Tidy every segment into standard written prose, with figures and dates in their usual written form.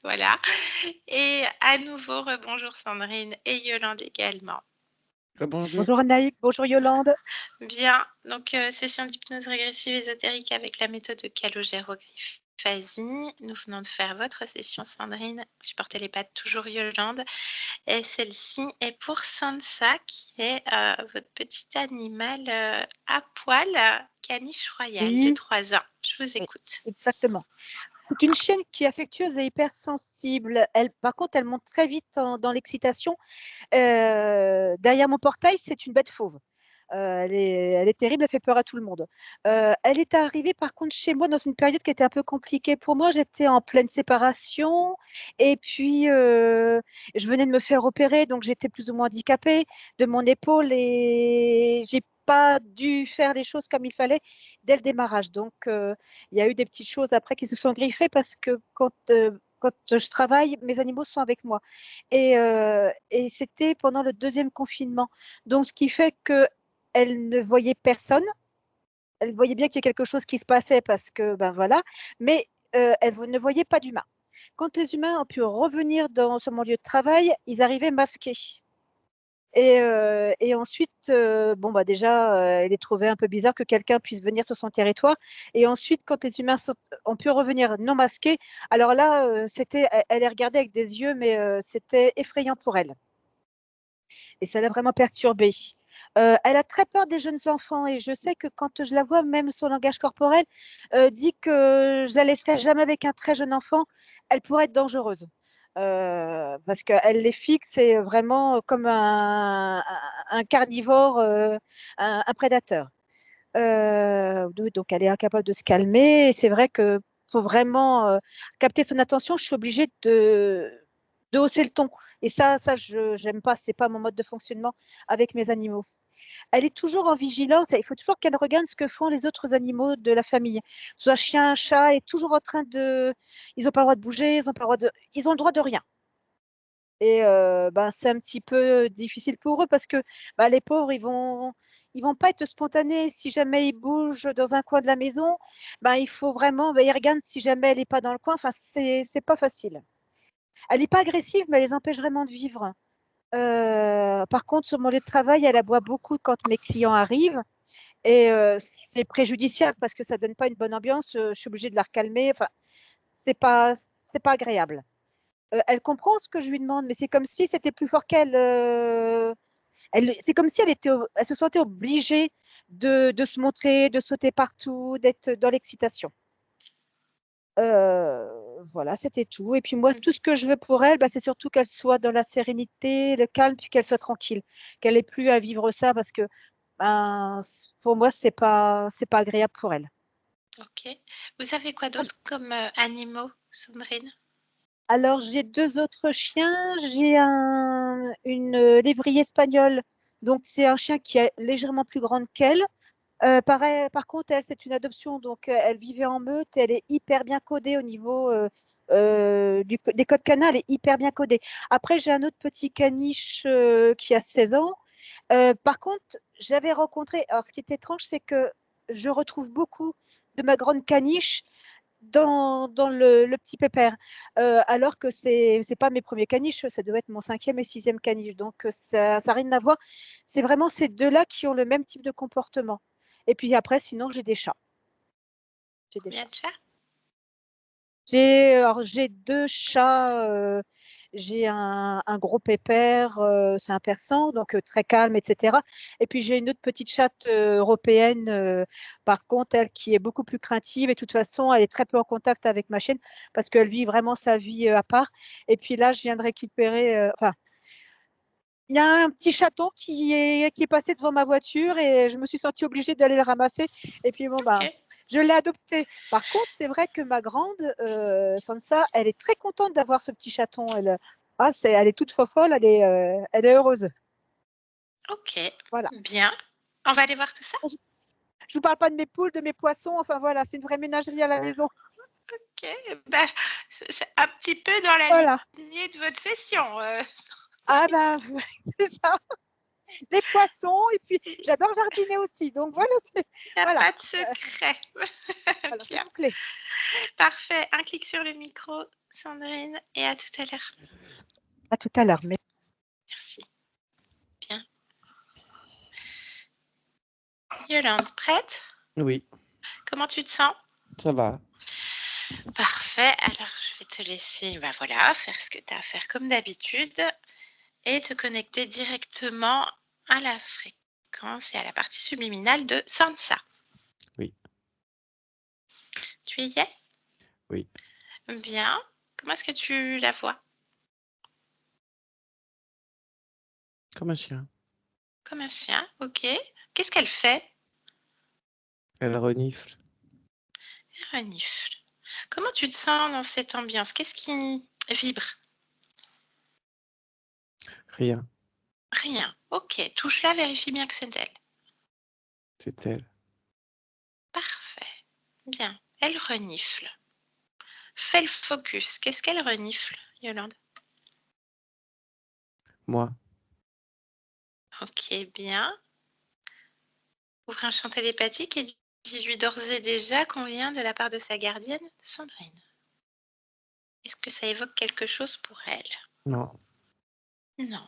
Voilà. Et à nouveau, rebonjour Sandrine et Yolande également. Bonjour. Bonjour Anaïk, bonjour Yolande. Bien, donc session d'hypnose régressive ésotérique avec la méthode de calogérographe. Nous venons de faire votre session Sandrine, supportez les pattes toujours Yolande. Et celle-ci est pour Sansa qui est votre petit animal à poil, caniche royal de Oui, 3 ans. Je vous oui, écoute. exactement. C'est une chienne qui est affectueuse et hypersensible. Par contre, elle monte très vite dans l'excitation. Derrière mon portail, c'est une bête fauve. Elle est terrible, elle fait peur à tout le monde. Elle est arrivée par contre chez moi dans une période qui était un peu compliquée pour moi. J'étais en pleine séparation et puis je venais de me faire opérer, donc j'étais plus ou moins handicapée de mon épaule et j'ai pas dû faire les choses comme il fallait dès le démarrage. Donc il y a eu des petites choses après qui se sont griffées parce que quand je travaille, mes animaux sont avec moi. Et c'était pendant le deuxième confinement. Donc, ce qui fait qu'elle ne voyait personne. Elle voyait bien qu'il y a quelque chose qui se passait parce que, ben voilà, mais elle ne voyait pas d'humains. Quand les humains ont pu revenir sur mon lieu de travail, ils arrivaient masqués. Et ensuite, bon, bah déjà, elle est trouvée un peu bizarre que quelqu'un puisse venir sur son territoire. Et ensuite, quand les humains ont pu revenir non masqués, alors là, elle est regardée avec des yeux, mais c'était effrayant pour elle. Et ça l'a vraiment perturbée. Elle a très peur des jeunes enfants et je sais que quand je la vois, même son langage corporel dit que je la laisserai jamais avec un très jeune enfant. Elle pourrait être dangereuse. Parce qu'elle les fixe et vraiment comme un carnivore, un prédateur. Donc, elle est incapable de se calmer. Et c'est vrai que faut vraiment capter son attention. Je suis obligée de hausser le ton. Et ça, je n'aime pas. C'est pas mon mode de fonctionnement avec mes animaux. Elle est toujours en vigilance. Il faut toujours qu'elle regarde ce que font les autres animaux de la famille. Soit chien, chat, elle est toujours en train de. Ils n'ont pas le droit de bouger. Ils ont le droit de rien. Et ben, c'est un petit peu difficile pour eux parce que ben, les pauvres, ils vont pas être spontanés. Si jamais ils bougent dans un coin de la maison, ben, il faut vraiment, ben, ils regardent si jamais elle n'est pas dans le coin. Enfin, c'est pas facile. Elle n'est pas agressive, mais elle les empêche vraiment de vivre. Par contre, sur mon lieu de travail, elle aboie beaucoup quand mes clients arrivent. Et c'est préjudiciable parce que ça donne pas une bonne ambiance. Je suis obligée de la recalmer. Enfin, c'est pas agréable. Elle comprend ce que je lui demande, mais c'est comme si c'était plus fort qu'elle. C'est comme si elle se sentait obligée de se montrer, de sauter partout, d'être dans l'excitation. Voilà, c'était tout. Et puis moi, tout ce que je veux pour elle, bah, c'est surtout qu'elle soit dans la sérénité, le calme, puis qu'elle soit tranquille, qu'elle ait plus à vivre ça parce que ben, pour moi, c'est pas agréable pour elle. Ok. Vous avez quoi d'autre comme animaux, Sandrine? Alors, j'ai deux autres chiens. J'ai une lévrier espagnole. Donc, c'est un chien qui est légèrement plus grande qu'elle. Par contre, elle, c'est une adoption. Donc, elle vivait en meute. Elle est hyper bien codée au niveau des codes canins. Elle est hyper bien codée. Après, j'ai un autre petit caniche qui a 16 ans. Par contre, j'avais rencontré. Alors, ce qui est étrange, c'est que je retrouve beaucoup de ma grande caniche dans le petit pépère. Alors que c'est pas mes premiers caniches, ça doit être mon cinquième et sixième caniche. Donc, ça n'a rien à voir. C'est vraiment ces deux-là qui ont le même type de comportement. Et puis après, sinon, j'ai des chats. J'ai des Combien chats. de chats? J'ai deux chats. J'ai un gros pépère, c'est un persan, donc très calme, etc. Et puis j'ai une autre petite chatte européenne, par contre, elle qui est beaucoup plus craintive. Et de toute façon, elle est très peu en contact avec ma chienne parce qu'elle vit vraiment sa vie à part. Et puis là, je viens de récupérer. Enfin, il y a un petit chaton qui est passé devant ma voiture et je me suis sentie obligée d'aller le ramasser. Et puis bon, ben, Ok. je l'ai adopté. Par contre, c'est vrai que ma grande, Sansa, elle est très contente d'avoir ce petit chaton. Elle est toute folle, elle est heureuse. Ok. Voilà. Bien. On va aller voir tout ça? Je ne vous parle pas de mes poules, de mes poissons. Enfin voilà, c'est une vraie ménagerie à la maison. Ok. Ben, c'est un petit peu dans la Voilà. lignée de votre session. Ah ben, c'est ça. les poissons, et puis j'adore jardiner aussi. Donc voilà, Il n'y a voilà, pas de secret. voilà, c'est Bien, complet. parfait. Un clic sur le micro, Sandrine, et à tout à l'heure. À tout à l'heure. Merci. Bien. Yolande, prête? Oui, Comment tu te sens? ça va. Parfait. Alors, je vais te laisser voilà, faire ce que tu as à faire comme d'habitude et te connecter directement à la fréquence et à la partie subliminale de Sansa. Oui. Tu y es? Oui. Bien. Comment est-ce que tu la vois? Comme un chien. Comme un chien, ok. Qu'est-ce qu'elle fait? Elle renifle. Elle renifle. Comment tu te sens dans cette ambiance? Qu'est-ce qui vibre? Rien. Rien. Ok. Touche-la, vérifie bien que c'est elle. C'est elle. Parfait. Bien. Elle renifle. Fais le focus. Qu'est-ce qu'elle renifle, Yolande? Moi. Ok, bien. Ouvre un champ télépathique et dis-lui d'ores et déjà qu'on vient de la part de sa gardienne, Sandrine. Est-ce que ça évoque quelque chose pour elle? Non. Non.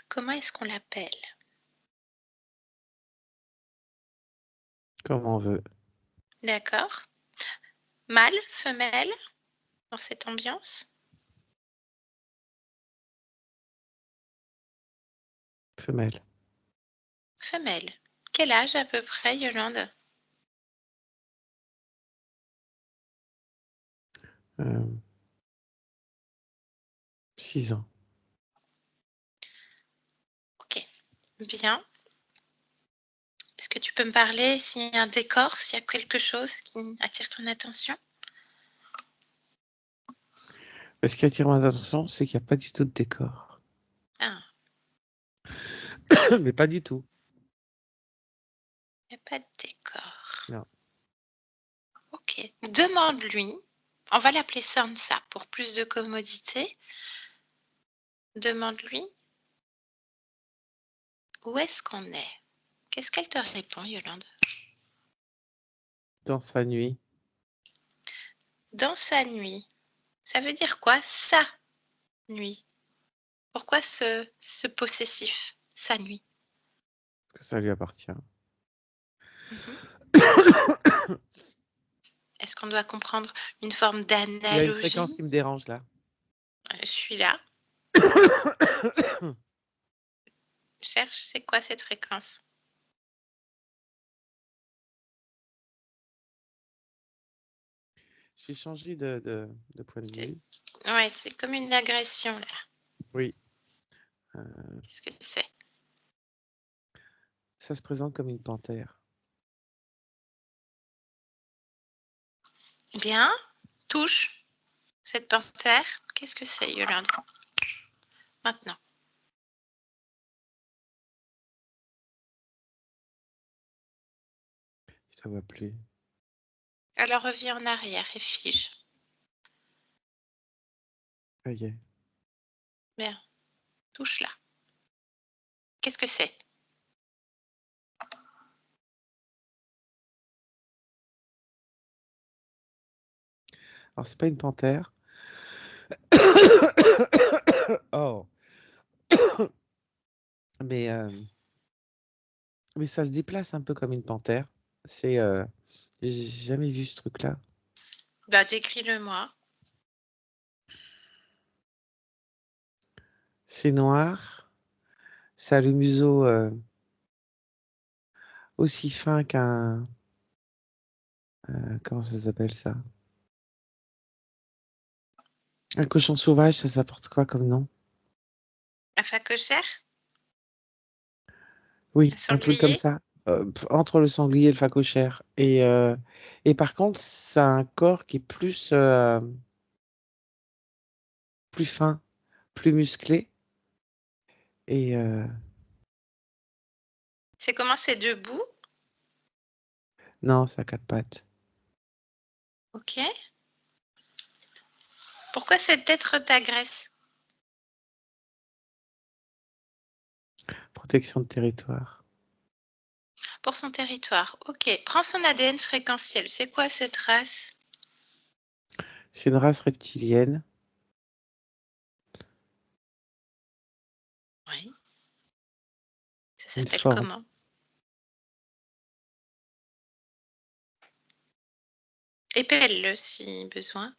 Comment est-ce qu'on l'appelle? Comme on veut. D'accord. Mâle, femelle, dans cette ambiance? Femelle. Femelle. Quel âge à peu près, Yolande? 6 ans. Ok. Bien. Est-ce que tu peux me parler s'il y a un décor, s'il y a quelque chose qui attire ton attention? Ce qui attire mon attention, c'est qu'il n'y a pas du tout de décor. Ah, Mais pas du tout. il n'y a pas de décor. Non. Ok. Demande-lui. On va l'appeler Sansa pour plus de commodité. Demande-lui où est-ce qu'on est. Qu'est-ce qu'elle te répond, Yolande? Dans sa nuit. Dans sa nuit. Ça veut dire quoi, sa nuit? Pourquoi ce possessif, sa nuit? Parce que ça lui appartient. Est-ce qu'on doit comprendre une forme Il y a une d'analogie? fréquence qui me dérange là. Je suis là. Cherche, c'est quoi cette fréquence? J'ai changé de point de vue. Ouais, c'est comme une agression là. Oui. Qu'est-ce que c'est? Ça se présente comme une panthère. Bien. Touche cette panthère. Qu'est-ce que c'est, Yolande? Maintenant. Je ne la vois plus. Alors reviens en arrière et fige. Ça y est. Bien. Touche là. Qu'est-ce que c'est? Alors, c'est pas une panthère. Oh. Mais ça se déplace un peu comme une panthère. C'est j'ai jamais vu ce truc-là. Bah, décris-le-moi. C'est noir. Ça a le museau aussi fin qu'un comment ça s'appelle ça? Un cochon sauvage, ça s'apporte quoi comme nom? Un phacochère? Oui, Un un truc comme sanglier? ça. Entre le sanglier et le phacochère. Et par contre, ça a un corps qui est plus fin, plus musclé. Et C'est comment c'est debout? non, ça a 4 pattes. Ok. Pourquoi cet être t'agresse? protection de territoire. Pour son territoire, ok. Prends son ADN fréquentiel. C'est quoi cette race? C'est une race reptilienne. Oui. Ça Une s'appelle forme. comment? Épelle-le si besoin.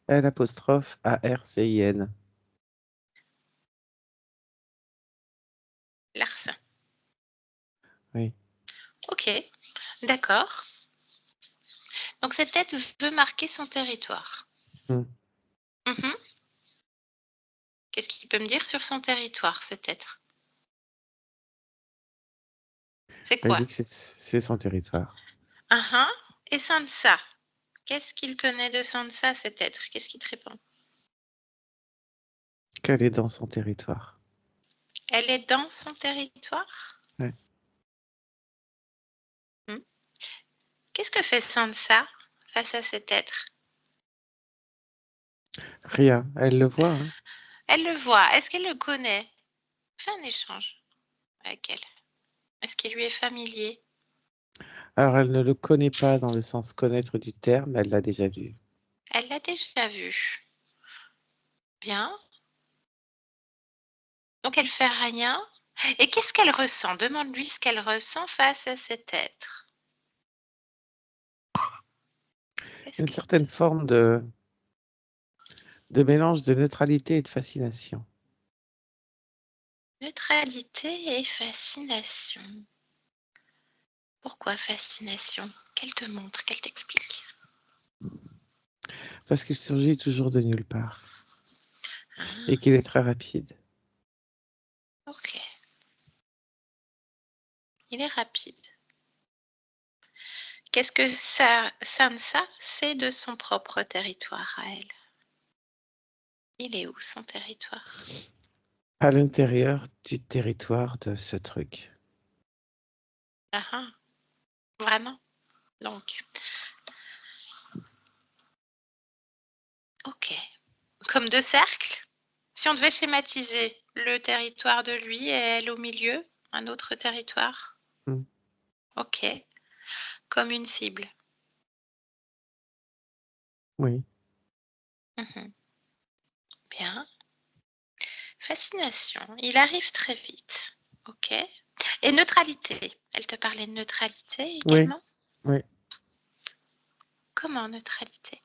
L''ARCIN. Larsin. Oui. Ok, d'accord. Donc cette tête veut marquer son territoire. Hmm. Mhm. Qu'est-ce qu'il peut me dire sur son territoire, cet être? C'est Elle quoi? dit que c'est son territoire. Ah, et Sansa. Qu'est-ce qu'il connaît de Sansa, cet être? Qu'est-ce qu'il te répond? Qu'elle est dans son territoire. Elle est dans son territoire? Ouais. Hmm. Qu'est-ce que fait Sansa face à cet être? Rien. Elle le voit. Hein. Elle le voit. Est-ce qu'elle le connaît? Fais un échange avec elle. Est-ce qu'il lui est familier? Alors, elle ne le connaît pas dans le sens connaître du terme, mais elle l'a déjà vu. Elle l'a déjà vu. Bien. Donc elle fait rien. Et qu'est-ce qu'elle ressent? Demande-lui ce qu'elle ressent face à cet être. Qu'est-ce Une que... certaine forme de mélange de neutralité et de fascination. Neutralité et fascination. Pourquoi fascination? Qu'elle te montre, qu'elle t'explique. Parce qu'il surgit toujours de nulle part. Ah, Et qu'il est très rapide. ok. Il est rapide. Qu'est-ce que Sansa sait de son propre territoire à elle? Il est où son territoire? À l'intérieur du territoire de ce truc. Ah, vraiment? Donc, ok. Comme deux cercles? Si on devait schématiser le territoire de lui et elle au milieu, un autre territoire? Hmm. Ok. Comme une cible. Oui. Mhm. Bien. Fascination. Il arrive très vite. Ok. Et neutralité. Elle te parlait de neutralité Oui. également? Oui. Comment neutralité?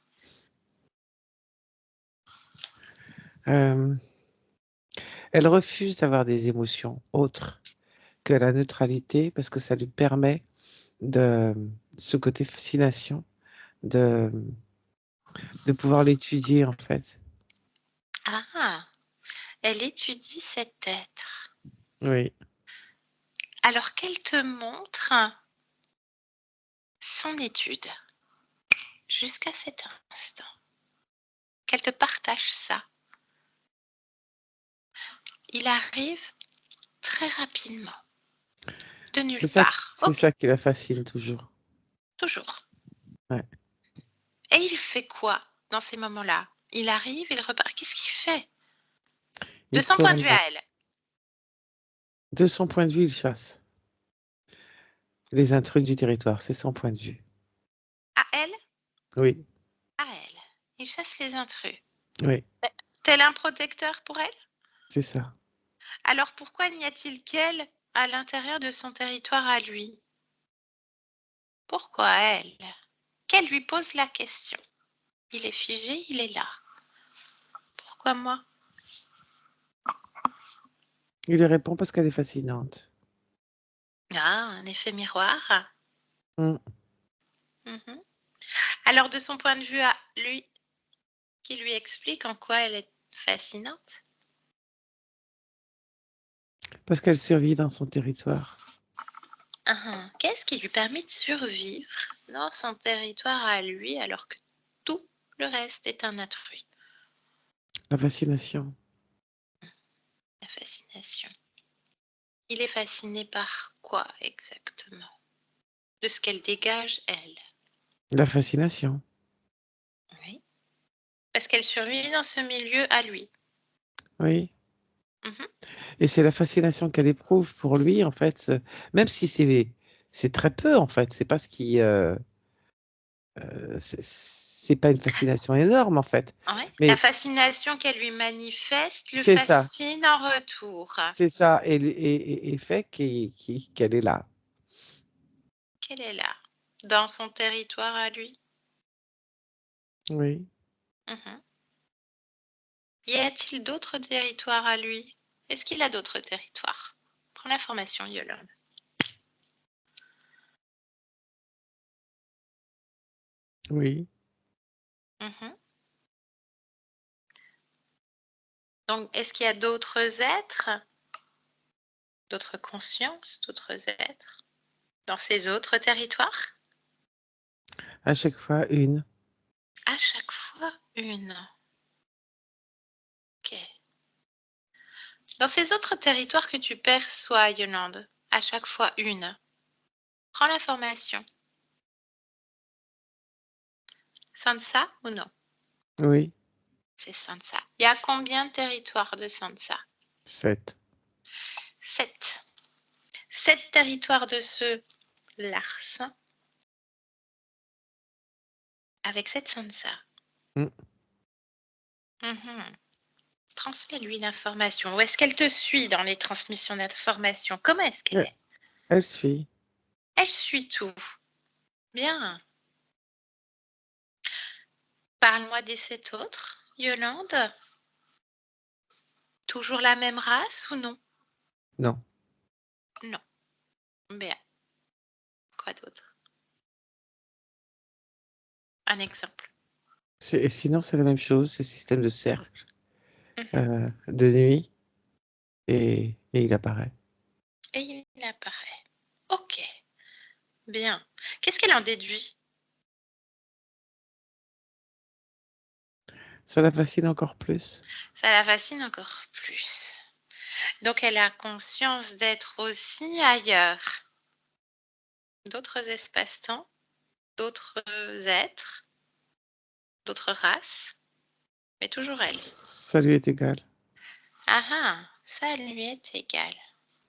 Elle refuse d'avoir des émotions autres que la neutralité parce que ça lui permet de ce côté fascination de pouvoir l'étudier en fait. Ah, elle étudie cet être. Oui. Alors qu'elle te montre son étude jusqu'à cet instant. Qu'elle te partage ça. Il arrive très rapidement, de nulle part. C'est Ok, ça qui la fascine toujours. toujours. Ouais. Et il fait quoi dans ces moments-là? Il arrive, il repart. Qu'est-ce qu'il fait? De Il son point de tourne vue à elle. de son point de vue, il chasse les intrus du territoire. C'est son point de vue. À elle? Oui. À elle. Il chasse les intrus. Oui. Tel un protecteur pour elle? C'est ça. Alors pourquoi n'y a-t-il qu'elle à l'intérieur de son territoire à lui? Pourquoi elle? Qu'elle lui pose la question. Il est figé, il est là. Pourquoi moi? Il lui répond parce qu'elle est fascinante. Ah, un effet miroir. Hmm. Mhm. Alors de son point de vue à lui, qui lui explique en quoi elle est fascinante? Parce qu'elle survit dans son territoire. Qu'est-ce qui lui permet de survivre dans son territoire à lui alors que tout le reste est un intrus? La fascination. La fascination. Il est fasciné par quoi exactement? De ce qu'elle dégage, elle. La fascination. Oui. Parce qu'elle survit dans ce milieu à lui. Oui. Mhm. Et c'est la fascination qu'elle éprouve pour lui, en fait, même si c'est très peu, en fait. C'est pas ce qui... c'est pas une fascination énorme, en fait. Ouais. La Mais fascination qu'elle lui manifeste le c'est ça. fascine en retour. C'est ça. Et fait qu'elle est là. Qu'elle est là, dans son territoire à lui. Oui. Mhm. Y a-t-il d'autres territoires à lui? Est-ce qu'il a d'autres territoires? Prends l'information, Yolande. Oui. Mhm. Donc, est-ce qu'il y a d'autres êtres, d'autres consciences, d'autres êtres dans ces autres territoires? À chaque fois, une. À chaque fois, une. Ok. Dans ces autres territoires que tu perçois, Yolande, à chaque fois une. Prends l'information. Sansa ou non? Oui. C'est Sansa. Il y a combien de territoires de Sansa? 7. 7. 7 territoires de ce Lars avec cette Sansa. Mm. Mhm. Transmets-lui l'information. Ou est-ce qu'elle te suit dans les transmissions d'informations? Comment est-ce qu'elle est? Elle suit. Elle suit tout. Bien. Parle-moi des 7 autres, Yolande. Toujours la même race ou non? Non. Non. Bien. Quoi d'autre? Un exemple. Sinon, c'est la même chose. C'est système de cercle, Mhm. de nuit, et il apparaît. Et il apparaît. Ok. Bien. Qu'est-ce qu'elle en déduit? Ça la fascine encore plus. Ça la fascine encore plus. Donc elle a conscience d'être aussi ailleurs. D'autres espaces-temps, d'autres êtres, d'autres races, mais toujours elle. Ça lui est égal. Ah ah, ça lui est égal.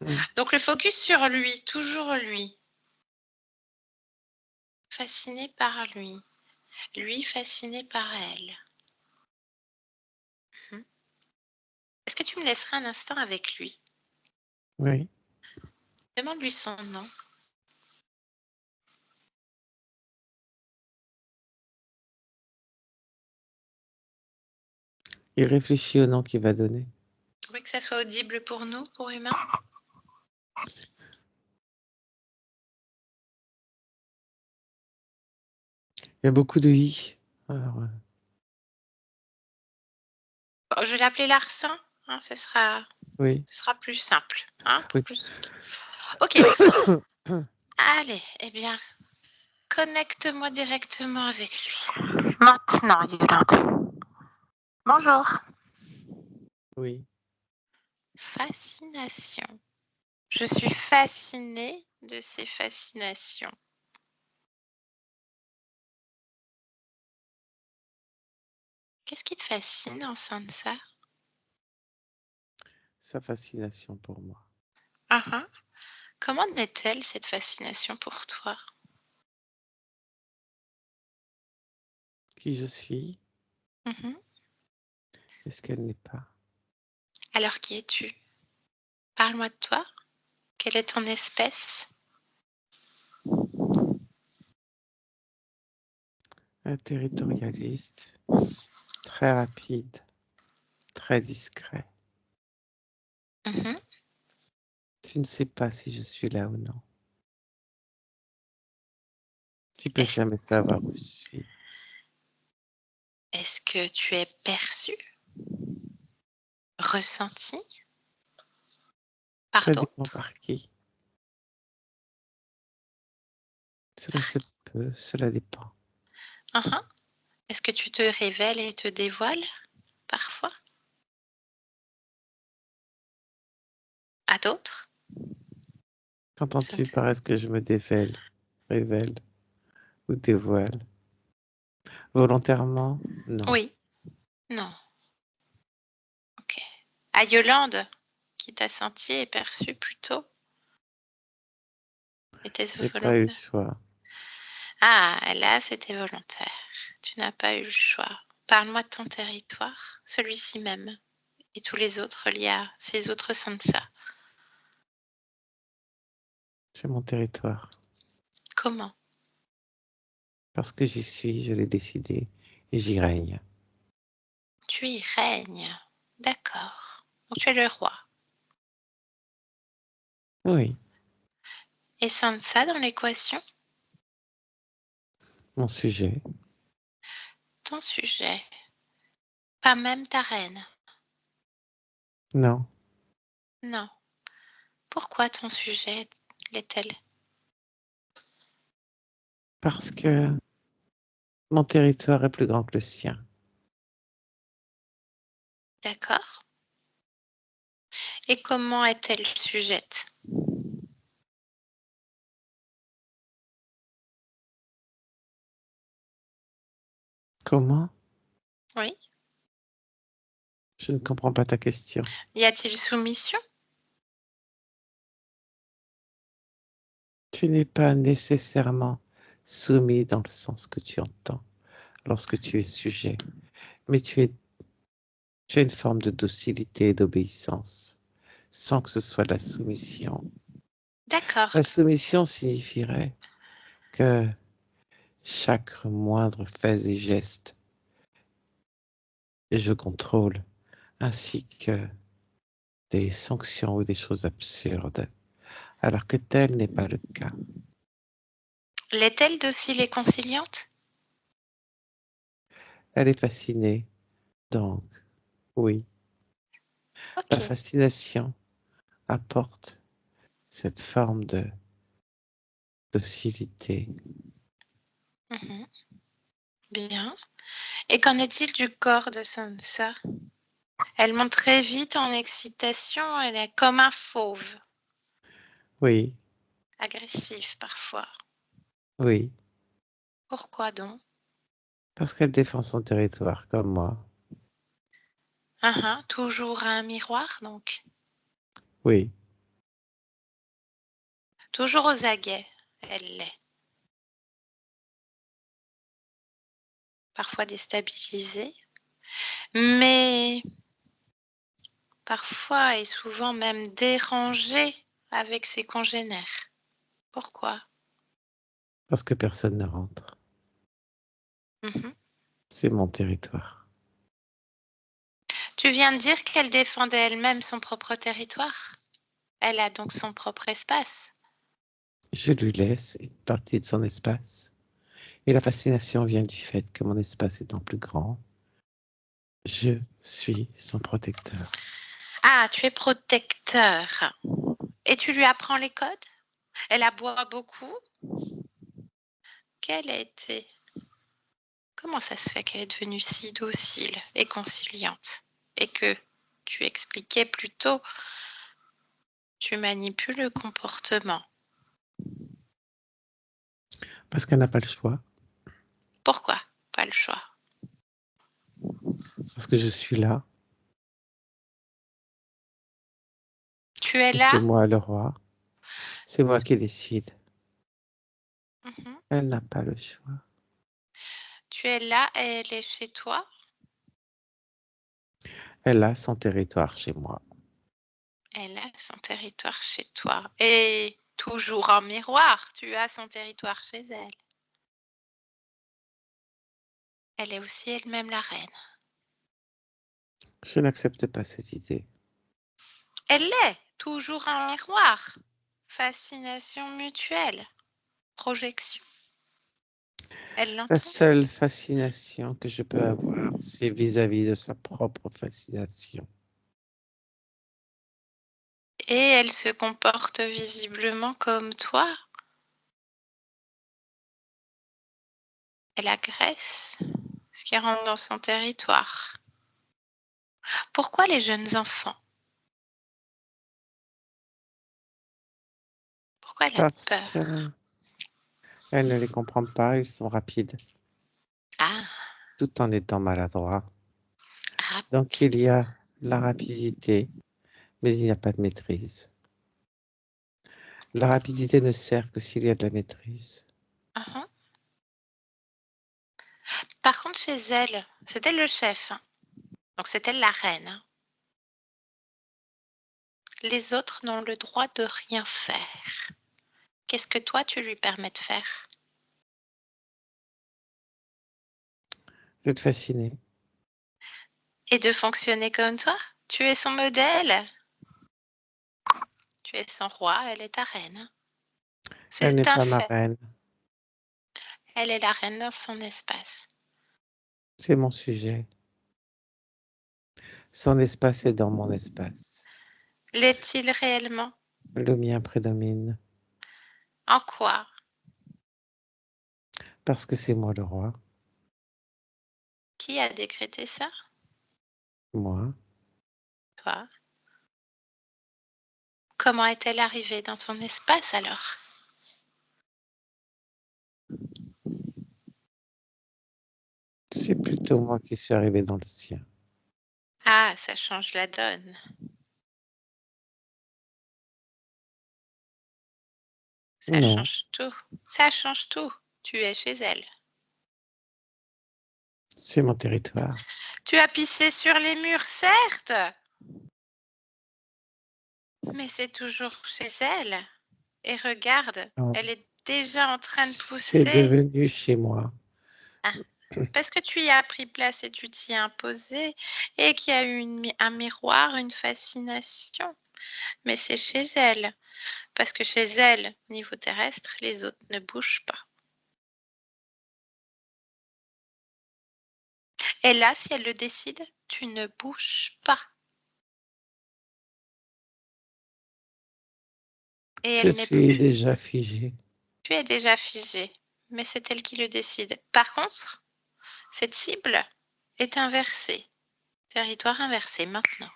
Mm. Donc le focus sur lui, toujours lui. Fasciné par lui. Lui fasciné par elle. Mhm. Est-ce que tu me laisserais un instant avec lui? Oui. Demande-lui son nom. Il réfléchit au nom qu'il va donner. Tu veux que ça soit audible pour nous, pour humains? Il y a beaucoup de i. Alors, Je vais l'appeler Larsin, hein, ce sera oui. plus simple. Hein, Oui. Ok. Allez, eh bien, connecte-moi directement avec lui. Maintenant, Yolande. Bonjour. Oui. Fascination. Je suis fascinée de ces fascinations. Qu'est-ce qui te fascine en sein de ça? Sa fascination pour moi. Uh-huh. Comment naît-elle, cette fascination pour toi? Qui je suis Mhm. et ce qu'elle n'est pas. Alors, qui es-tu? Parle-moi de toi. Quelle est ton espèce? Un territorialiste, très rapide, très discret. Mhm. Tu ne sais pas si je suis là ou non. Tu peux Est-ce, jamais savoir où je suis. est-ce que tu es perçu, ressenti par Ça dépend d'autres? par qui. Cela Par se peut, cela dépend. Uh-huh. Est-ce que tu te révèles et te dévoiles parfois à d'autres? Ce ne- Qu'entends-tu par est-ce que je me dévèle, révèle ou dévoile? Volontairement? Non. Oui, non. Ok. À Yolande? qui t'a senti et perçu plus tôt? Était-ce J'ai pas eu le volontaire? choix. Ah, là, c'était volontaire. Tu n'as pas eu le choix. Parle-moi de ton territoire, celui-ci même, et tous les autres liés à ces autres Sansa. C'est mon territoire. Comment? Parce que j'y suis, je l'ai décidé et j'y règne. Tu y règnes. D'accord. Donc tu es le roi. Oui, Et Sansa dans l'équation? mon sujet. Ton sujet. Pas même ta reine. Non, Non. Pourquoi ton sujet l'est-elle? parce que mon territoire est plus grand que le sien. D'accord. Et comment est-elle sujette? Comment? Oui. Je ne comprends pas ta question. Y a-t-il soumission? Tu n'es pas nécessairement soumis dans le sens que tu entends lorsque tu es sujet, mais tu as une forme de docilité et d'obéissance, sans que ce soit de la soumission. D'accord. La soumission signifierait que chaque moindre fait et geste, je contrôle, ainsi que des sanctions ou des choses absurdes, alors que tel n'est pas le cas. L'est-elle docile et conciliante? Elle est fascinée, donc oui, la Ok. fascination apporte cette forme de docilité. Mhm. Bien. Et qu'en est-il du corps de Sansa? Elle monte très vite en excitation, elle est comme un fauve, Oui, agressif parfois. oui, Pourquoi donc? parce qu'elle défend son territoire comme moi. Toujours un miroir, donc. Oui, Toujours aux aguets, elle l'est. Parfois déstabilisée, mais parfois et souvent même dérangée avec ses congénères. Pourquoi? parce que personne ne rentre. Mhm. C'est mon territoire. Tu viens de dire qu'elle défendait elle-même son propre territoire. Elle a donc son propre espace. Je lui laisse une partie de son espace. Et la fascination vient du fait que mon espace étant plus grand, je suis son protecteur. Ah, tu es protecteur. Et tu lui apprends les codes? Elle aboie beaucoup? Quelle a été? Comment ça se fait qu'elle est devenue si docile et conciliante? Et que tu expliquais plus tôt, tu manipules le comportement. Parce qu'elle n'a pas le choix. Pourquoi? Pas le choix. Parce que je suis là. Tu es Et c'est là? moi le roi. C'est moi qui décide. Mhm. Elle n'a pas le choix. Tu es là et elle est chez toi? Elle a son territoire chez moi. Elle a son territoire chez toi. Et toujours en miroir, tu as son territoire chez elle. Elle est aussi elle-même la reine. Je n'accepte pas cette idée. Elle l'est, toujours en miroir. Fascination mutuelle. Projection. Elle La l'entend? seule fascination que je peux avoir, c'est vis-à-vis de sa propre fascination. Et elle se comporte visiblement comme toi. Elle agresse ce qui rentre dans son territoire. Pourquoi les jeunes enfants? Pourquoi elle a Parce peur? qu'elle ne les comprend pas, ils sont rapides, Ah, tout en étant maladroits. Donc il rapide. y a la rapidité mais il n'y a pas de maîtrise. La rapidité ne sert que s'il y a de la maîtrise. Mhm. Par contre, chez elle, c'est elle le chef, hein. Donc c'est elle la reine, hein. Les autres n'ont le droit de rien faire. Qu'est-ce que toi, tu lui permets de faire? De te fasciner. Et de fonctionner comme toi? Tu es son modèle. Tu es son roi, elle est ta reine. Elle n'est C'est un pas ma fait. reine. Elle est la reine dans son espace. C'est mon sujet. Son espace est dans mon espace. L'est-il réellement? Le mien prédomine. En quoi? Parce que c'est moi le roi. Qui a décrété ça? Moi. Toi. Comment est-elle arrivée dans ton espace alors? C'est plutôt moi qui suis arrivé dans le sien. Ah, ça change la donne. Ça Non, change tout. Ça change tout. Tu es chez elle. c'est mon territoire. Tu as pissé sur les murs, certes, mais c'est toujours chez elle. Et regarde, Non. elle est déjà en train de C'est pousser. devenu chez moi. Ah, parce que tu y as pris place et tu t'y es imposé et qu'il y a eu un miroir, une fascination. Mais c'est chez elle. Parce que chez elle, au niveau terrestre, les autres ne bougent pas. Et là, si elle le décide, tu ne bouges pas. Et Je elle n'est suis plus. déjà figé. Tu es déjà figé, mais c'est elle qui le décide. Par contre, cette cible est inversée. Territoire inversé maintenant.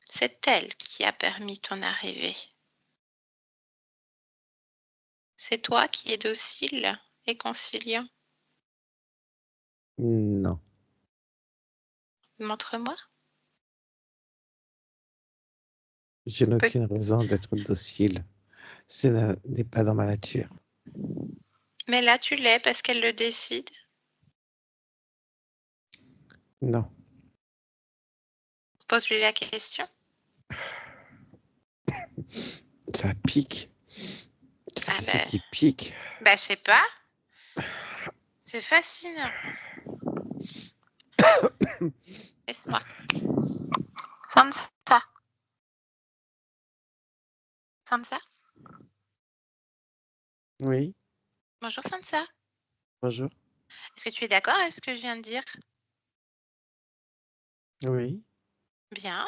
C'est elle qui a permis ton arrivée. C'est toi qui es docile et conciliant. Non, Montre-moi. je n'ai aucune raison d'être docile. Ce n'est pas dans ma nature. Mais là, tu l'es parce qu'elle le décide. Non, Pose-lui la question. ça pique. Qu'est-ce Ah que c'est ben, qui pique? je sais pas. C'est fascinant. Laisse-moi. Sansa. Sansa. Oui, Bonjour Sansa. bonjour. Est-ce que tu es d'accord avec ce que je viens de dire? Oui, Bien.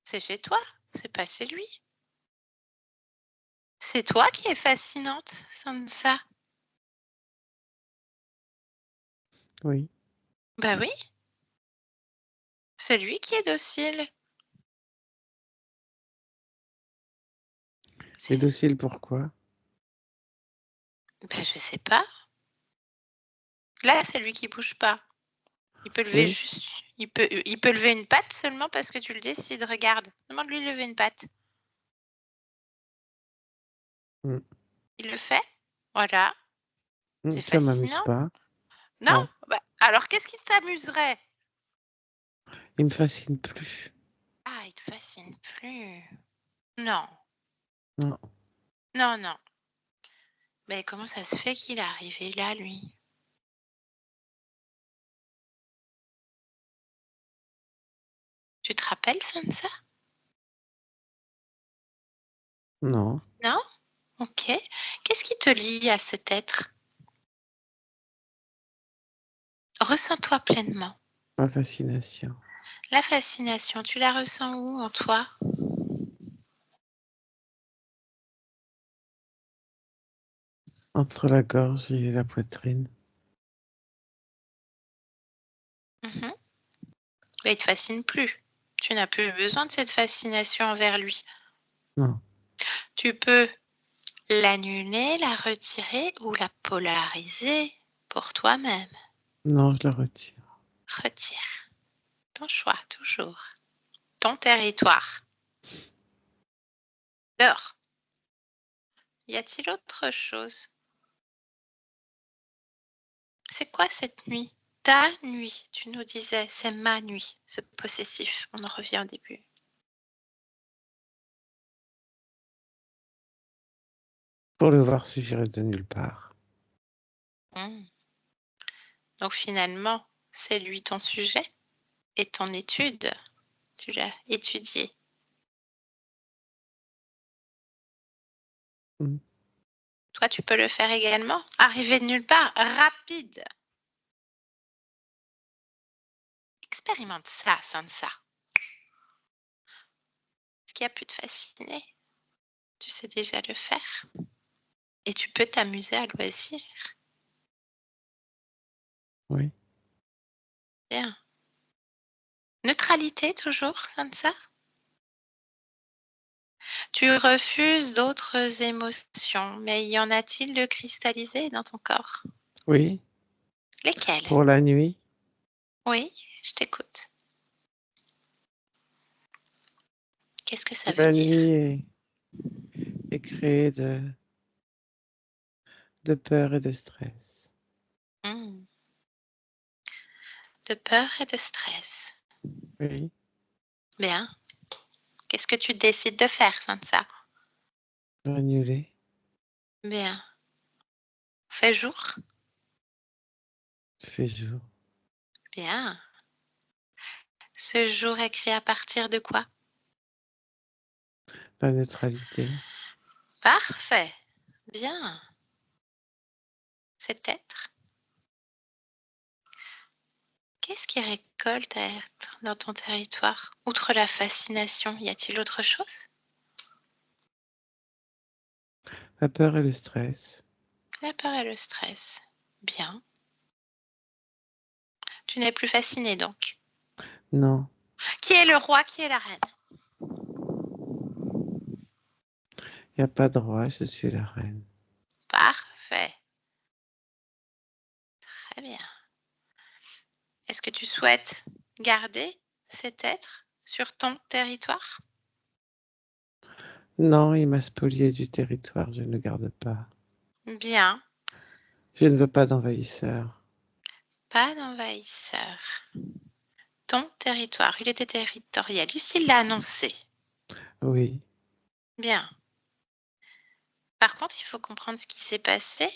C'est chez toi. C'est pas chez lui. C'est toi qui es fascinante, Sansa. oui. Bah oui. C'est lui qui est docile. Mais C'est- docile pourquoi? je sais pas. Là, c'est lui qui bouge pas. Il peut lever Oui, juste. Il peut lever une patte seulement parce que tu le décides. Regarde. Demande-lui de lever une patte. mm, Il le fait. Voilà. C'est ça m'amuse fascinant. pas. Non? Non, Bah, alors, qu'est-ce qui t'amuserait? il me fascine plus. Ah, il te fascine plus. Non. Non, Non, non. Mais comment ça se fait qu'il est arrivé là, lui? Tu te rappelles, Sansa? non, Non? Ok. Qu'est-ce qui te lie à cet être? Ressens-toi pleinement. ma fascination. La fascination, tu la ressens où en toi? Entre la gorge et la poitrine. Mhm. Mais il te fascine plus. Tu n'as plus besoin de cette fascination envers lui. Non, Tu peux l'annuler, la retirer ou la polariser pour toi-même. non, je la retire. Retire. ton choix, toujours. Ton territoire. Dehors. Y a-t-il autre chose? C'est quoi cette nuit? Ta nuit, tu nous disais, c'est ma nuit, ce possessif. On en revient au début. Pour le voir suggérer de nulle part. Donc finalement, c'est lui ton sujet et ton étude. Tu l'as étudié. Toi, tu peux le faire également. Arriver de nulle part, rapide. Expérimente ça, Sansa. Ce qui a pu te fasciner, tu sais déjà le faire. Et tu peux t'amuser à loisir. Oui. Bien. Neutralité toujours, Sansa? Tu refuses d'autres émotions, mais y en a-t-il de cristallisées dans ton corps? Oui. Lesquelles? Pour la nuit. Oui, je t'écoute. Qu'est-ce que ça veut La dire? nuit est créée de peur et de stress. De peur et de stress. Oui. Bien. Qu'est-ce que tu décides de faire, Sansa? Annuler. Bien. Fait jour? Fait jour. Bien. Ce jour est créé à partir de quoi? La neutralité. Parfait. Bien. Cet être? Qu'est-ce qui récolte à être dans ton territoire? Outre la fascination, y a-t-il autre chose? La peur et le stress. La peur et le stress. Bien. Tu n'es plus fasciné donc. Non. Qui est le roi? Qui est la reine? Il n'y a pas de roi, je suis la reine. Parfait. Très bien. Est-ce que tu souhaites garder cet être sur ton territoire? Non, il m'a spolié du territoire, je ne le garde pas. Bien. Je ne veux pas d'envahisseurs. Pas d'envahisseur. Ton territoire, il était territorialiste, il l'a annoncé. Oui. Bien. Par contre, il faut comprendre ce qui s'est passé.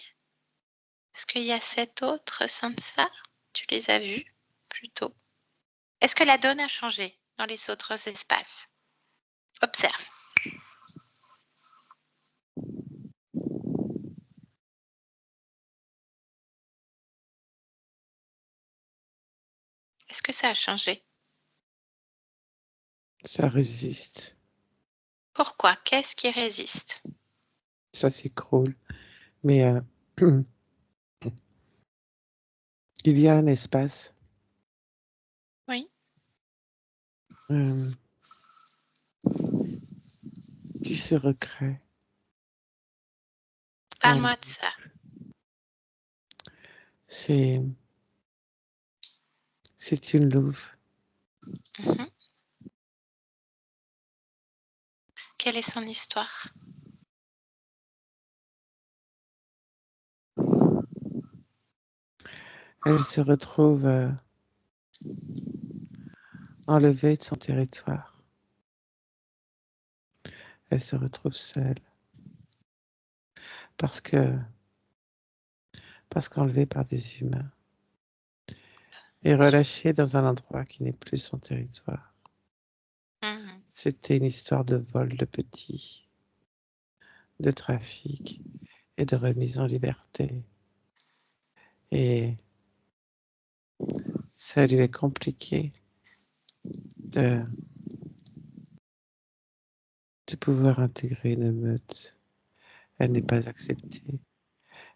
Parce qu'il y a 7 autres Sansa, tu les as vus plus tôt. Est-ce que la donne a changé dans les autres espaces? Observe. Est-ce que ça a changé? Ça résiste. Pourquoi? Qu'est-ce qui résiste? Ça s'écroule. Mais il y a un espace Oui. qui se recrée. Parle-moi de ça. C'est une louve. Mhm. Quelle est son histoire? Elle se retrouve enlevée de son territoire. Elle se retrouve seule. Parce qu'enlevée par des humains. Et relâchée dans un endroit qui n'est plus son territoire. Mhm. C'était une histoire de vol de petits, de trafic et de remise en liberté. Et ça lui est compliqué de pouvoir intégrer une meute. Elle n'est pas acceptée.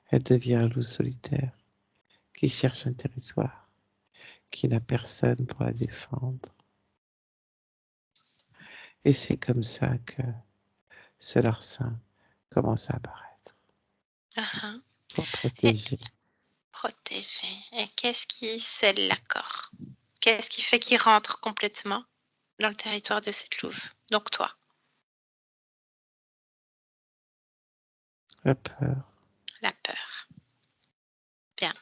Elle devient un loup solitaire qui cherche un territoire, qui n'a personne pour la défendre. Et c'est comme ça que ce larcin commence à apparaître pour Et protéger. protéger. Et qu'est-ce qui scelle l'accord? Qu'est-ce qui fait qu'il rentre complètement dans le territoire de cette louve? Donc toi. La peur. La peur. Bien.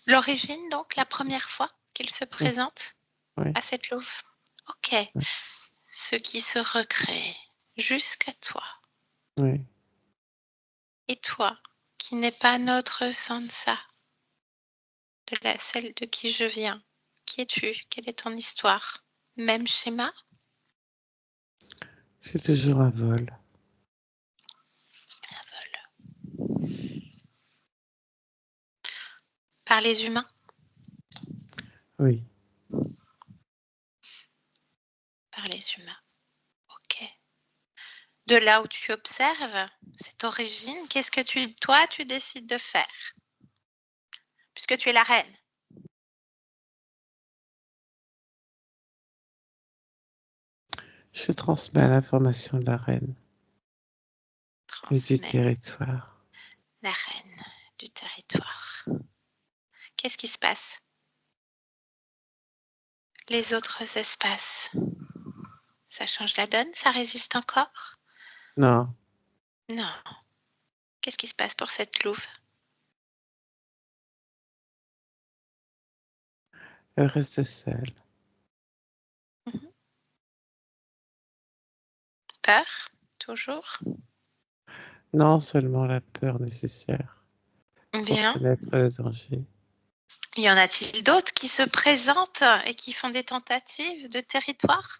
L'origine, donc, la première fois qu'il se présente Oui. à cette louve? Ok. Oui. Ce qui se recrée jusqu'à toi. Oui. Et toi, qui n'es pas notre Sansa, celle de qui je viens, qui es-tu? Quelle est ton histoire? Même schéma? C'est toujours un vol. Par les humains? Oui. Par les humains. Ok. De là où tu observes cette origine, qu'est-ce que toi, tu décides de faire? Puisque tu es la reine. Je transmets l'information de la reine et du Transmets territoire. la reine du territoire. Qu'est-ce qui se passe? Les autres espaces, ça change la donne? Ça résiste encore? Non, Non. Qu'est-ce qui se passe pour cette louve? elle reste seule. Peur? Toujours? Non seulement la peur nécessaire pour Bien. connaître le danger. Y en a-t-il d'autres qui se présentent et qui font des tentatives de territoire?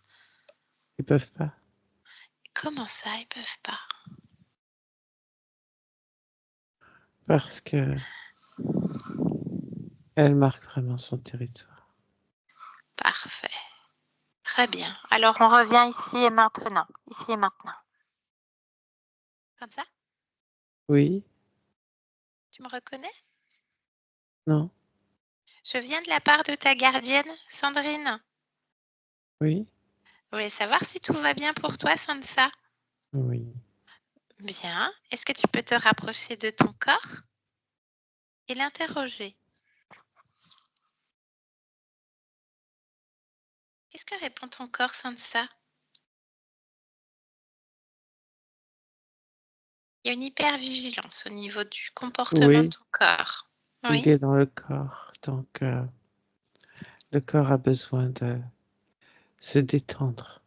Ils peuvent pas. Comment ça, ils peuvent pas? Parce que elle marque vraiment son territoire. Parfait. Très bien. Alors, on revient ici et maintenant. Ici et maintenant. Comme ça? Oui, Tu me reconnais? non, Je viens de la part de ta gardienne, Sandrine. oui, Je voulais savoir si tout va bien pour toi, Sansa. oui. Bien. Est-ce que tu peux te rapprocher de ton corps et l'interroger? Qu'est-ce que répond ton corps, Sansa? Il y a une hypervigilance au niveau du comportement de Oui, ton corps. il Oui. est dans le corps. Donc, le corps a besoin de se détendre.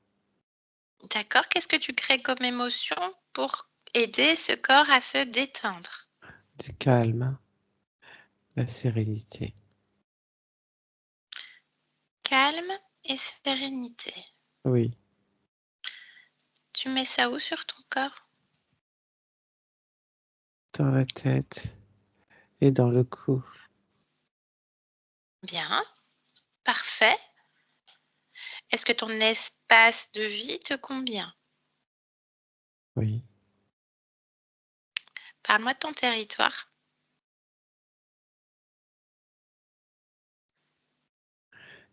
D'accord. Qu'est-ce que tu crées comme émotion pour aider ce corps à se détendre? Du calme, la sérénité. Calme et sérénité. Oui, Tu mets ça où sur ton corps? dans la tête et dans le cou. Bien. Parfait. Est-ce que ton espace de vie te convient? Oui. Parle-moi de ton territoire.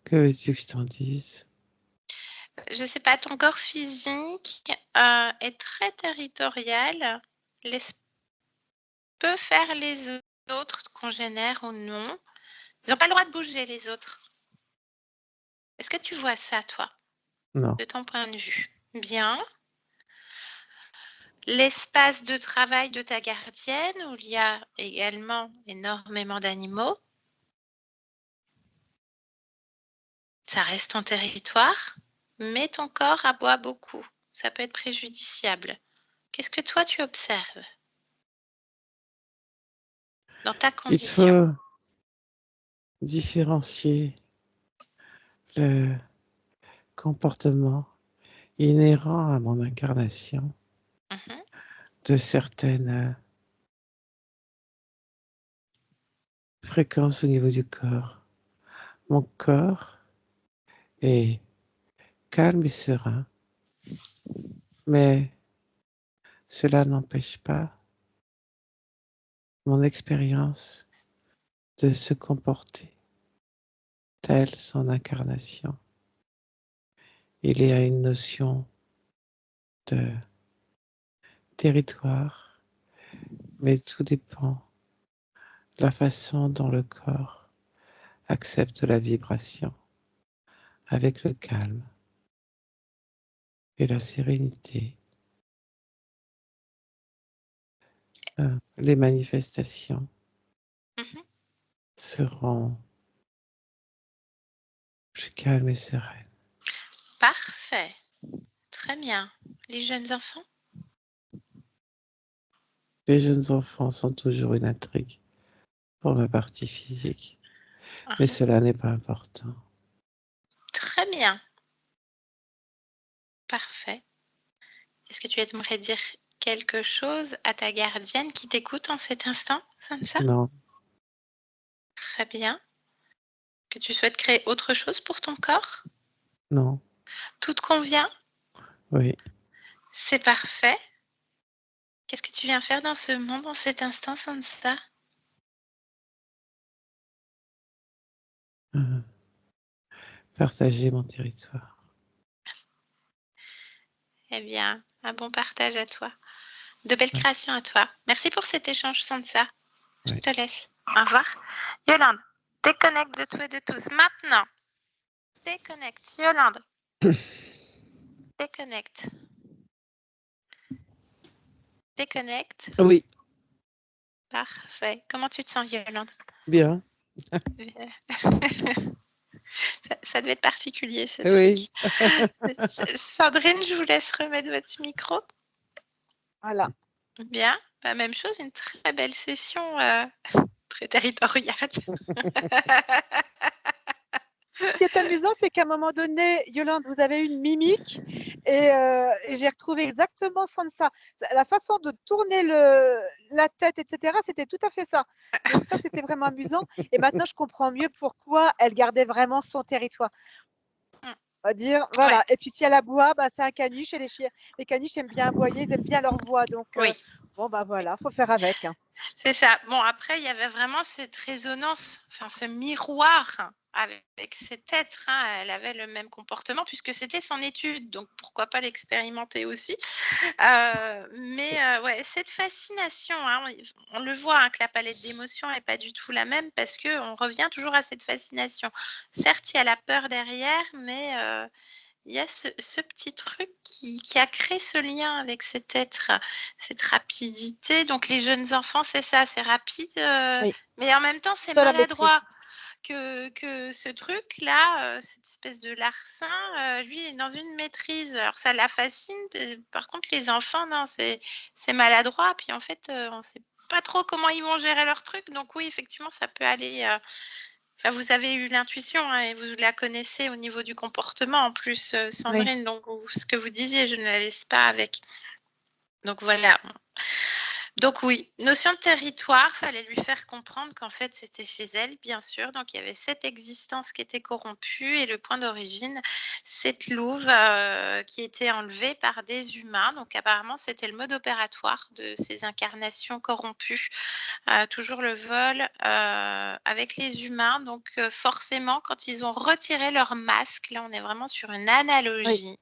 Que veux-tu que je t'en dise? Je sais pas, ton corps physique est très territorial. Peut faire les autres congénères ou non. Ils n'ont pas le droit de bouger, les autres. Est-ce que tu vois ça, toi, Non, de ton point de vue? Bien. L'espace de travail de ta gardienne, où il y a également énormément d'animaux. Ça reste ton territoire, mais ton corps aboie beaucoup. Ça peut être préjudiciable. Qu'est-ce que toi, tu observes dans ta il condition? faut différencier le comportement inhérent à mon incarnation Mhm. de certaines fréquences au niveau du corps. Mon corps est calme et serein, mais cela n'empêche pas mon expérience de se comporter telle son incarnation. Il y a une notion de territoire, mais tout dépend de la façon dont le corps accepte la vibration avec le calme et la sérénité. Les manifestations Mhm. seront plus calmes et sereines. Parfait. Très bien. Les jeunes enfants? Les jeunes enfants sont toujours une intrigue pour ma partie physique, mais cela n'est pas important. Très bien. Parfait. Est-ce que tu aimerais dire quelque chose à ta gardienne qui t'écoute en cet instant, Sansa? Non, Très bien. Que tu souhaites créer autre chose pour ton corps? non, Tout te convient? oui. C'est parfait. Qu'est-ce que tu viens faire dans ce monde en cet instant, Sansa? Partager mon territoire. Eh bien, un bon partage à toi. De belles créations à toi. Merci pour cet échange, Sansa. Je te laisse. Au revoir. Yolande, déconnecte de tout et de tous. Maintenant. Déconnecte. Yolande. Déconnecte. Déconnecte. Oui, Parfait. Comment tu te sens, Yolande? bien. Ça devait être particulier, ce Oui. truc. Sandrine, je vous laisse remettre votre micro. Voilà. Bien. Bah, même chose, une très belle session, très territoriale. Ce qui est amusant, c'est qu'à un moment donné, Yolande, vous avez une mimique et j'ai retrouvé exactement Sansa. La façon de tourner la tête, etc., c'était tout à fait ça. Donc ça, c'était vraiment amusant. Et maintenant, je comprends mieux pourquoi elle gardait vraiment son territoire. On va dire, voilà. Ouais. Et puis si elle aboie, bah, c'est un caniche et les caniches aiment bien aboyer, ils aiment bien leur voix. Donc, Oui. bon, bah voilà, faut faire avec. Hein. C'est ça. Bon, après, il y avait vraiment cette résonance, enfin ce miroir avec cet être. Hein. Elle avait le même comportement puisque c'était son étude, donc pourquoi pas l'expérimenter aussi. Mais ouais, cette fascination, hein, on le voit hein, que la palette d'émotions n'est pas du tout la même parce qu'on revient toujours à cette fascination. Certes, il y a la peur derrière, mais il y a ce petit truc qui a créé ce lien avec cet être, cette rapidité. Donc les jeunes enfants, c'est ça, c'est rapide, Oui. mais en même temps, c'est Ça, la maîtrise. maladroit. Que ce truc-là, cette espèce de larcin, lui est dans une maîtrise. Alors ça la fascine, par contre les enfants, non, c'est maladroit. Puis en fait, on ne sait pas trop comment ils vont gérer leur truc. Donc oui, effectivement, ça peut aller... Enfin, vous avez eu l'intuition hein, et vous la connaissez au niveau du comportement en plus, Sandrine. Oui. Donc, ce que vous disiez, je ne la laisse pas avec. Donc voilà. Donc oui, notion de territoire, fallait lui faire comprendre qu'en fait c'était chez elle, bien sûr. Donc il y avait cette existence qui était corrompue et le point d'origine, cette louve qui était enlevée par des humains. Donc apparemment c'était le mode opératoire de ces incarnations corrompues. Toujours le vol avec les humains. Donc forcément, quand ils ont retiré leur masque, là on est vraiment sur une analogie. Oui.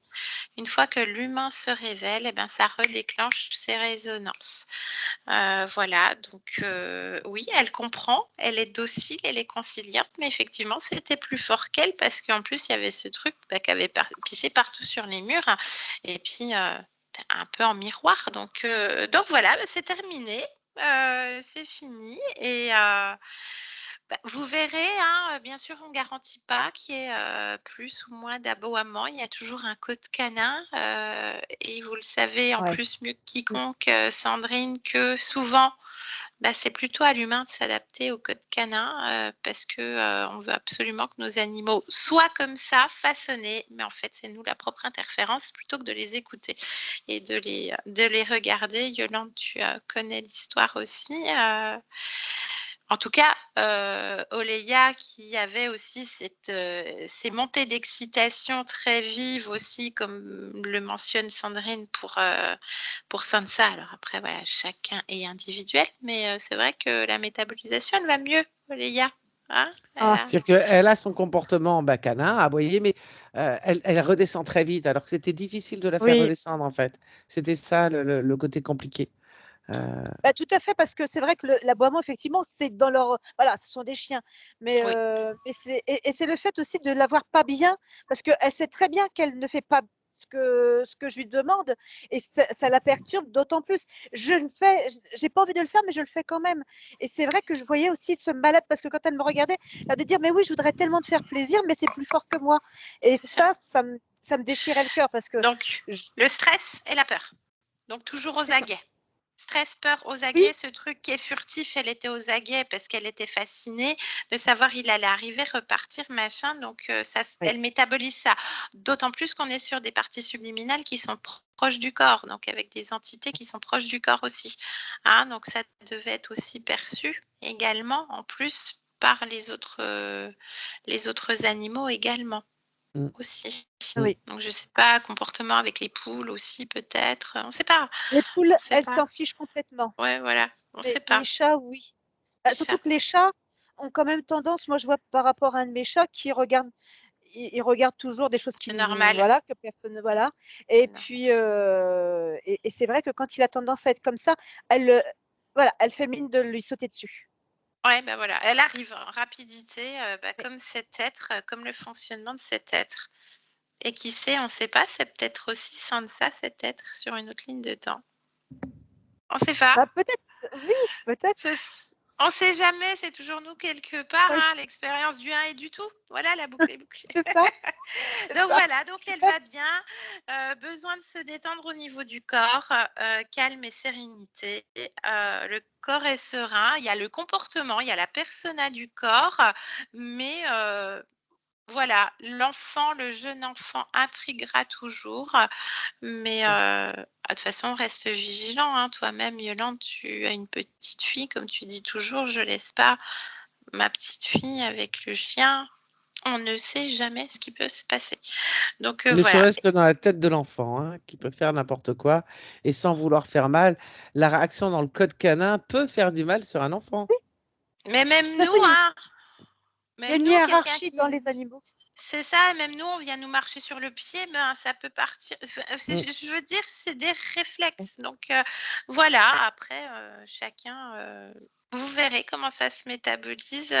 Une fois que l'humain se révèle, eh ben, ça redéclenche ces résonances. Voilà, donc oui, elle comprend, elle est docile, elle est conciliante, mais effectivement, c'était plus fort qu'elle parce qu'en plus, il y avait ce truc qui avait pissé partout sur les murs hein, et puis un peu en miroir. Donc voilà, c'est terminé, c'est fini et vous verrez, hein, bien sûr, on ne garantit pas qu'il y ait plus ou moins d'aboiements. Il y a toujours un code canin et vous le savez en Ouais. plus mieux que quiconque, Sandrine, que souvent, c'est plutôt à l'humain de s'adapter au code canin parce que on veut absolument que nos animaux soient comme ça, façonnés. Mais en fait, c'est nous la propre interférence plutôt que de les écouter et de les regarder. Yolande, tu connais l'histoire aussi. En tout cas, Oleya qui avait aussi ces montées d'excitation très vives aussi, comme le mentionne Sandrine pour Sansa. Alors après, voilà, chacun est individuel, mais c'est vrai que la métabolisation, elle va mieux, Oleya. Hein C'est-à-dire qu'elle a son comportement canin, aboyer, mais elle redescend très vite, alors que c'était difficile de la faire Oui. redescendre en fait. C'était ça le côté compliqué. Bah, tout à fait, parce que c'est vrai que l'aboiement, effectivement, c'est dans leur. Voilà, ce sont des chiens. Mais, Oui, et c'est le fait aussi de l'avoir pas bien, parce qu'elle sait très bien qu'elle ne fait pas ce que je lui demande, et ça la perturbe d'autant plus. J'ai pas envie de le faire, mais je le fais quand même. Et c'est vrai que je voyais aussi ce mal-être, parce que quand elle me regardait, elle de dire, mais oui, je voudrais tellement te faire plaisir, mais c'est plus fort que moi. Et c'est ça. ça me déchirait le cœur, parce que Donc, je- le stress et la peur. Donc, toujours aux c'est ça. aguets. Stress, peur, aux Oui, aguets. Ce truc qui est furtif, elle était aux aguets parce qu'elle était fascinée de savoir il allait arriver, repartir, machin. Donc, oui, elle métabolise ça. D'autant plus qu'on est sur des parties subliminales qui sont proches du corps, donc avec des entités qui sont proches du corps aussi. Hein, donc, ça devait être aussi perçu également, en plus, par les autres animaux également. Mm, Aussi. mm. oui. Donc je sais pas, comportement avec les poules aussi peut-être, on sait pas, Les poules, on sait elles pas. s'en fichent complètement. Ouais, voilà, on sait Les pas. chats, oui. Les Surtout chats, que les chats ont quand même tendance, moi je vois par rapport à un de mes chats qui regarde, il regarde toujours des choses c'est normal, voilà, que personne ne, voilà. Et c'est normal. puis, et c'est vrai que quand il a tendance à être comme ça, voilà, elle fait mine de lui sauter dessus. Ouais, bah voilà, elle arrive en rapidité, Oui, comme cet être, comme le fonctionnement de cet être. Et qui sait, on sait pas, c'est peut-être aussi Sansa, cet être sur une autre ligne de temps. On sait pas. bah, peut-être, oui, peut-être, On sait jamais, c'est toujours nous quelque part, oui, hein, l'expérience du 1 et du tout. Voilà, la boucle est bouclée. c'est ça, c'est Donc ça. voilà, donc elle va bien, besoin de se détendre au niveau du corps, calme et sérénité. Le corps est serein, il y a le comportement, il y a la persona du corps, mais voilà, l'enfant, le jeune enfant intriguera toujours, mais de toute façon, reste vigilant, hein. Toi-même, Yolande, tu as une petite fille, comme tu dis toujours: «Je laisse pas ma petite fille avec le chien». On ne sait jamais ce qui peut se passer. Donc Ne voilà. serait-ce que dans la tête de l'enfant, hein, qui peut faire n'importe quoi et sans vouloir faire mal. La réaction dans le code canin peut faire du mal sur un enfant. Mais De toute même façon, nous, hein, il y a même une nous, quelqu'un hiérarchie qui dans les animaux. c'est ça, même nous, on vient nous marcher sur le pied, ben, ça peut partir. Mm. Je veux dire, c'est des réflexes. Donc voilà, après, chacun, vous verrez comment ça se métabolise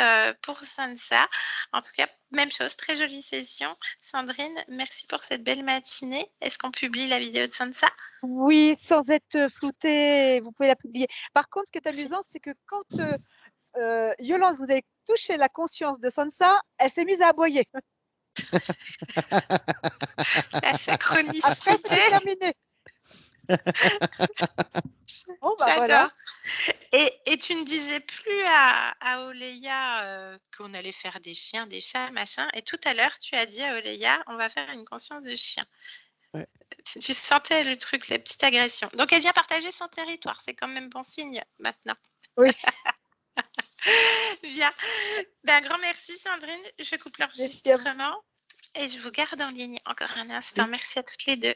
pour Sansa. En tout cas, même chose, très jolie session. Sandrine, merci pour cette belle matinée. Est-ce qu'on publie la vidéo de Sansa? Oui, sans être flouté, vous pouvez la publier. Par contre, ce qui est Merci. amusant, c'est que quand Yolande, vous avez touché la conscience de Sansa, elle s'est mise à aboyer. La Après, synchronicité, c'était terminé. Bon, bah voilà. j'adore. Et tu ne disais plus à Oleya qu'on allait faire des chiens, des chats, machin. Et tout à l'heure, tu as dit à Oleya, on va faire une conscience de chien. Ouais. Tu sentais le truc, la petite agression. Donc elle vient partager son territoire. C'est quand même bon signe maintenant. Oui, Bien. Ben, un grand merci Sandrine. Je coupe merci à vous. l'enregistrement et je vous garde en ligne encore un instant. Oui. Merci à toutes les deux.